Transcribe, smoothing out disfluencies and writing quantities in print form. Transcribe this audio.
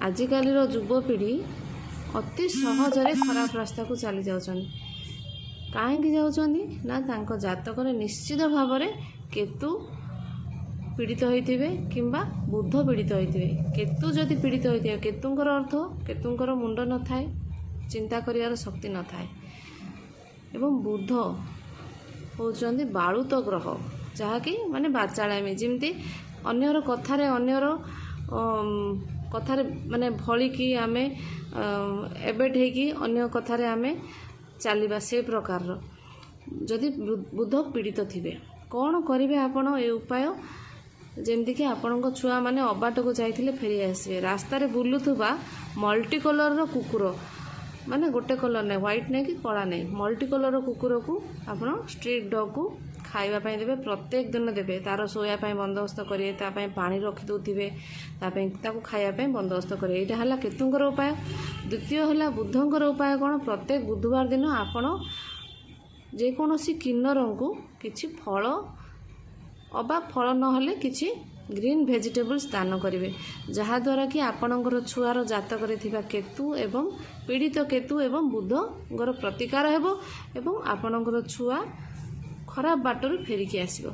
आजिकालीर युवपीढ़ी अति सहजरे खराब रास्ता को चली जाउछन। कहीं जाउछन ना तांको जातक निश्चित भाव में केतु पीड़ित होइथिबे किंबा बुध पीड़ित होइथिबे। केतु जदि पीड़ित होइथिबे, केतुंकर अर्थ केतुंकर मुंड न थाए, चिंता करियार शक्ति न थाए। एवं बुध होउछन्ति बाळुत ग्रह, जहाँकि माने बाचाळामी, जेमती अन्यर कथारे अन्यर कथारे माने भलिकी आमे एबेट हेकी अन्य कथारे आमे चलिबा से प्रकार। जदि बुध पीड़ित थिबे कौन करिवे आपण ए उपाय? जेमती कि आपणको छुआ माने अबाट को जाइथिले फेरी आसिबे, रास्ता रे बुलुथुबा मल्टी कलर रो कुकुर, माने गोटे कलर नै, व्हाइट नै कि कला नै, मल्टी कलर कुकुर को आपण स्ट्रीट डॉग को खाइबा पई देबे। प्रत्येक दिन देबे, तार सोया पई बंदोबस्त करिए, ता पई पानी रखि दोथिबे, ता पई ताको खाइबा पई बंदोबस्त करिए। एटा हला केतुंकर उपाय। द्वितीय हला बुधंकर उपाय कोन? प्रत्येक बुधवार दिन आपण जे कोनोसी किन्नरं को किछि फल अबा फल नहले किछि ग्रीन भेजिटेबल्स दान करिवे, जहा द्वारा कि आपणकर छुआर जातक रे थिबा केतु एवं पीड़ित केतु एवं बुधंकर प्रतिकार हेबो एवं आपणकर छुआ खराब बाटर फेरिकी आसिबो।